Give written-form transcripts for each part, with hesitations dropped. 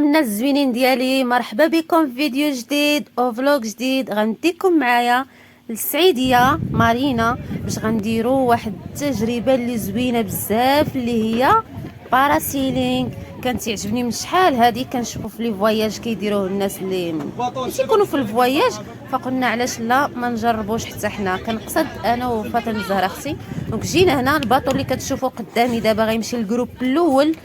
الناس الزوينين ديالي، مرحبا بكم في فيديو جديد او فلوق جديد. غنديكم معايا للسعيديه مارينا باش غنديروا واحد التجربه اللي زوينه بزاف اللي هي باراسيلينغ. كانت يعجبني من شحال هذه كنشوفوا في لي فواياج كيديروه الناس اللي تيكونوا في الفواياج، فقلنا علاش لا ما نجربوش حتى حنا. كنقصد انا وفاطمه الزهراء اختي. دونك جينا هنا الباطو اللي كتشوفوا قدامي دابا غيمشي الجروب الاول،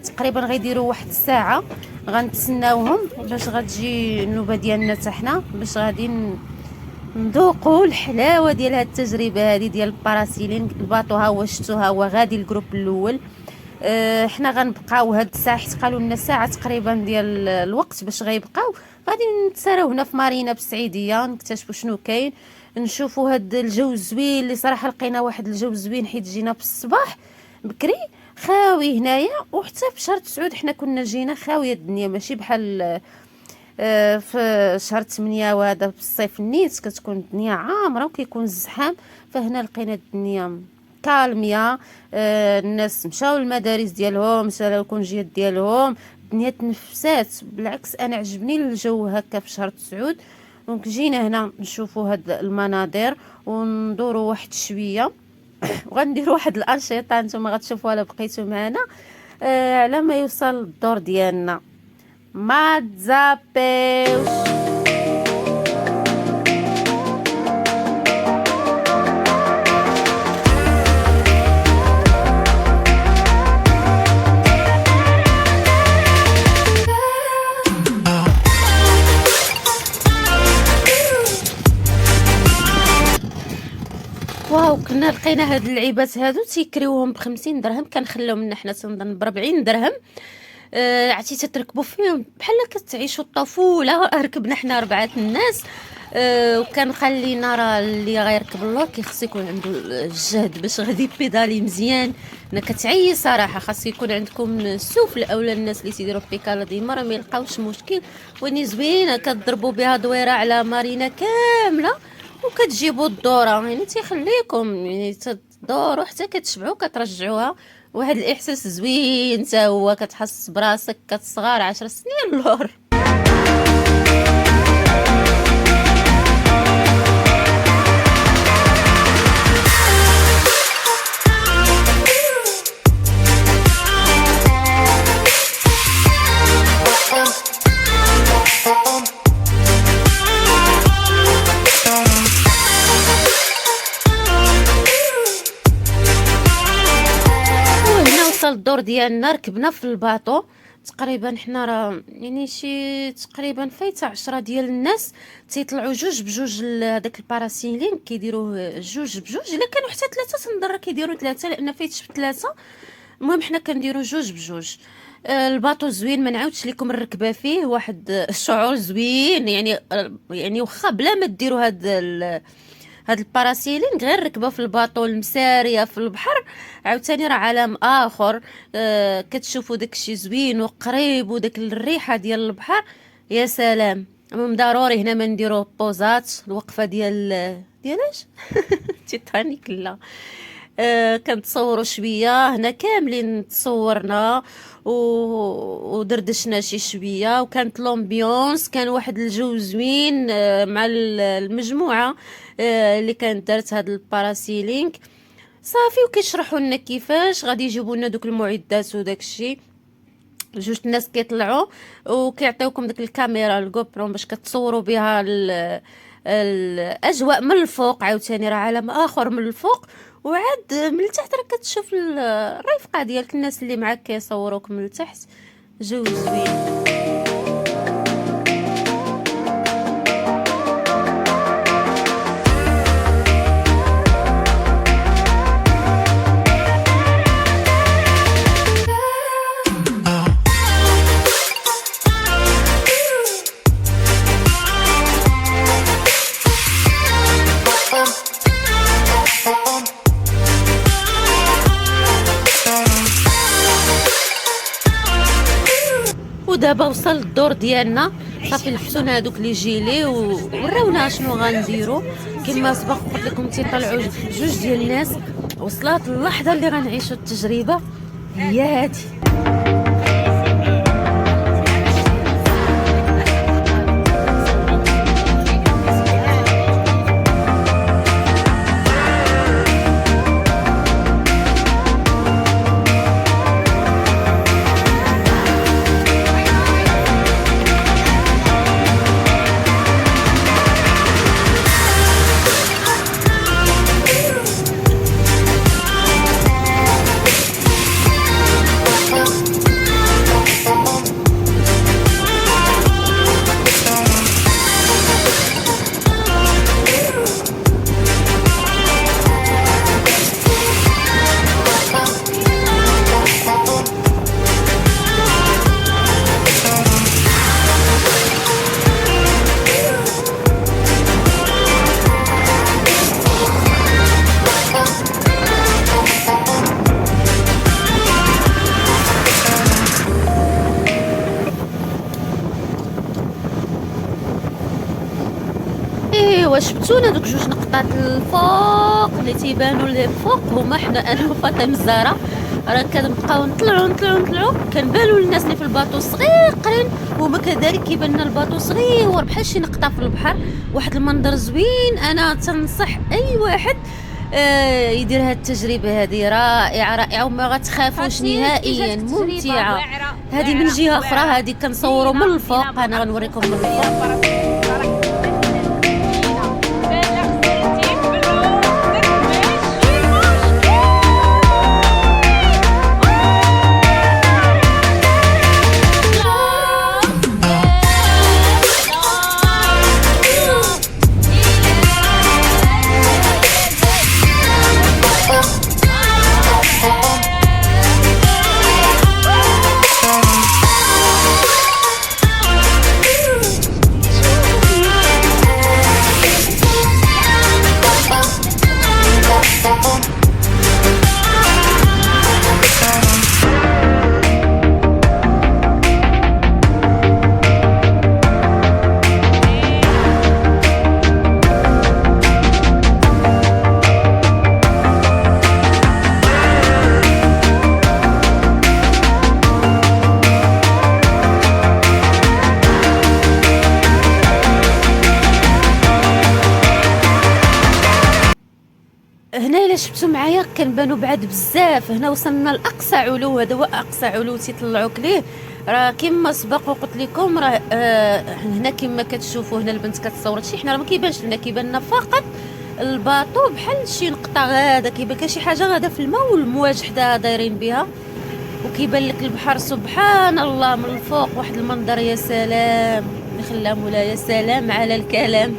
تقريبا غيديروا واحد الساعه غنتسناوهم باش غتجي النوبه ديالنا حتى حنا باش غادي نذوقوا الحلاوه ديال هاد التجربه هذه ديال الباراسيلينغ. الباطو ها هو شفتو، ها هو غادي الجروب الاول. حنا غنبقاو هاد الساعه حيت قالوا لنا ساعه تقريبا ديال الوقت باش غيبقاو. غادي نتساراو هنا في مارينا بالسعيديه نكتشفوا شنو كاين، نشوفوا هاد الجو الزوين اللي صراحه لقينا واحد الجو زوين حيت جينا في الصباح بكري خاوي هنايا، وحتى في شهر 9 حنا كنا جينا خاويه الدنيا، ماشي بحال في شهر 8 وهذا في الصيف النيت كتكون الدنيا عامره وكيكون الزحام. فهنا لقينا الدنيا كالميه، الناس مشاو للمدارس ديالهم، سالاو الكونجيات ديالهم، الدنيا تنفسات. بالعكس انا عجبني الجو هكا في شهر 9. دونك جينا هنا نشوفوا هاد المناظر وندوروا واحد شويه وغنديروا واحد الانشطه نتوما غتشوفوها الا بقيتوا معنا على ما يوصل الدور ديالنا. ما تزابيوش. واو، كنا لقينا هاد اللعيبات هادو تيكريوهم ب50 درهم، كنخليو منا حنا تنظن ب40 درهم. عرفتي تتركبوا فيهم بحال كتعيشوا الطفوله. ركبنا حنا 4 الناس، وكنخلينا راه اللي غيركب اللور كيخص يكون عنده الجهد باش غادي بيدالي مزيان. انا كتعيي صراحه، خاص يكون عندكم السفل اولا الناس اللي تيديروا بيكالا ديما راه ما يلقاوش مشكل. وني زوينه كتضربوا بها دويره على مارينا كامله وكتجيبوا الدوره، يعني تيخليكم يعني تدوروا حتى كتشبعوا كترجعوها. واحد الاحساس زوين حتى هو، كتحس براسك كتصغار 10 سنين اللور. الدور ديالنا ركبنا في الباطو تقريبا حنا راه يعني شي تقريبا فايته 10 ديال الناس تيطلعوا جوج بجوج لهداك الباراسيلينغ، كيديروه جوج بجوج. الا كانوا حتى 3 تنضر كيديروا 3 لان فايتش ب3. المهم حنا كنديروا جوج بجوج. الباطو زوين، ما نعاودش لكم الركبه فيه واحد الشعور زوين، يعني واخا بلا ما ديروا هاد الباراسيلينغ غير ركبه في الباطو المساريه في البحر عاوتاني راه عالم اخر. كتشوفوا داكشي زوين وقريب وداك الريحه ديال البحر يا سلام. المهم ضروري هنا ما نديروا بوزات الوقفه ديالاش تيتانيك لا. كنتصوروا شويه هنا كاملين تصورنا ودردشنا شي شويه، وكانت لومبيونس، كان واحد الجو زوين مع المجموعه اللي كانت دارت هاد الباراسيلينغ صافي. وكيشرحوا لنا كيفاش غادي يجيبوا لنا دوك المعدات وداك الشيء. جوج الناس كيطلعوا وكيعطيوكم ديك الكاميرا الجوبرو باش كتصوروا بها الاجواء من الفوق. عاوتاني راه عالم اخر من الفوق، وعاد من التحت راه كتشوف الرفقه ديالك الناس اللي معاك كيصوروك من التحت. جو زوين. ودابا وصل الدور ديالنا صافي، لبسونا هذوك لي جيلي وراونا شنو غنديروا. كما سبق قلت لكم تيطلعوا جوج ديال الناس. وصلت اللحظه اللي غنعيشوا التجربه هي هذه. ايوا شفتونا دوك جوج نقطات الفوق اللي تيبانوا الفوق هما حنا انا وفاطمه الزهراء. راه كنبقاو نطلعوا كنبانوا للناس اللي في الباطو صغيرين، وهما كذلك كيبان لنا الباطو صغير بحال شي نقطه في البحر. واحد المنظر زوين. انا تنصح اي واحد يدير هاد التجربه، هذه رائعه وما غتخافوش نهائيا، ممتعه. هذه من جهه اخرى، هذه كنصوروا من الفوق، انا غنوريكم من الفوق. هنا الا شفتوا معايا كنبانوا بعاد بزاف. هنا وصلنا لاقصى علو، هذا هو اقصى علو تيطلعوك ليه. راه كما سبق وقلت لكم، راه هنا كما كتشوفوا هنا البنت كتصور هادشي، حنا راه ما كيبانش لنا، كيبان لنا فقط الباطو بحال شي نقطه غادا، كيبان كاين شي حاجه غادا في الماء والمواج حداها دايرين بها، وكيبان لك البحر سبحان الله من الفوق. واحد المنظر يا سلام، اللي خلاه مولا يا سلام على الكلام.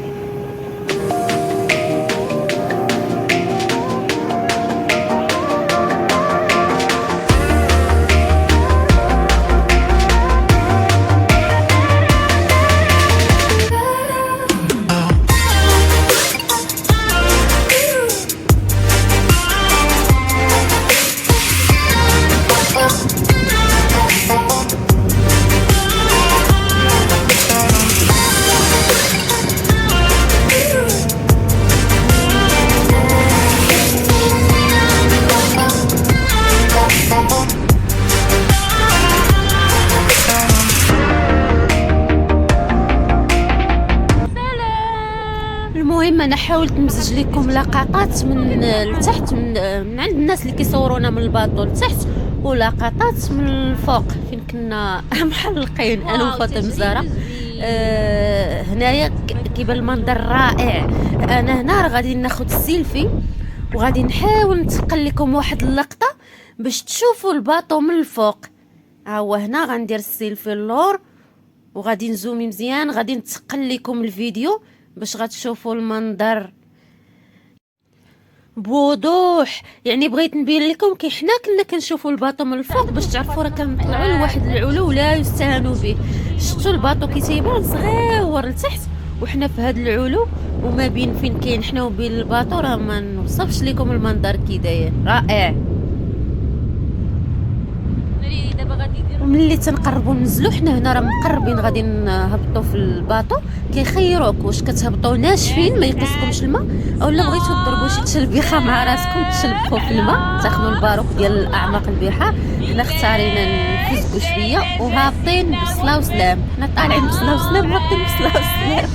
المهم انا حاولت نمزج لكم لقطات من التحت، من عند الناس اللي كيصورونا من الباطو لتحت، ولقطات من الفوق فين كنا محلقين انا وفاطمه الزهراء. هنايا كيبان المنظر رائع. انا هنا راه غادي ناخذ السيلفي وغادي نحاول نتقل لكم واحد اللقطه باش تشوفوا الباطو من الفوق. ها هو هنا غندير السيلفي اللور وغادي نزومي مزيان، غادي نتقل لكم الفيديو باش غتشوفوا المنظر بوضوح. يعني بغيت نبين لكم كي حنا كنا كنشوفوا الباطو من الفوق باش تعرفوا راه كنطلعوا لواحد العلو لا يستهانوا به. شفتوا الباطو كي تيبان صغير لتحت وحنا في هذا العلو، وما بين فين كاين حنا وبين الباطو راه ما نوصفش لكم المنظر كي داير رائع. وملي تنقربوا ننزلوا حنا هنا راه مقربين غادي نهبطوا في الباطو، كيخيروك واش كتهبطوا ناشفين ما يقيسكمش الماء، اولا بغيتوا تضربوا شي تشلبيخه مع راسكم تشلبخوا في الماء تاخذوا الباروك ديال اعماق البحار. حنا اختارينا نفزقوا شويه وهابطين بصلاه وسلام. حنا طالعين بصلاه وسلام هابطين بصلاه وسلام.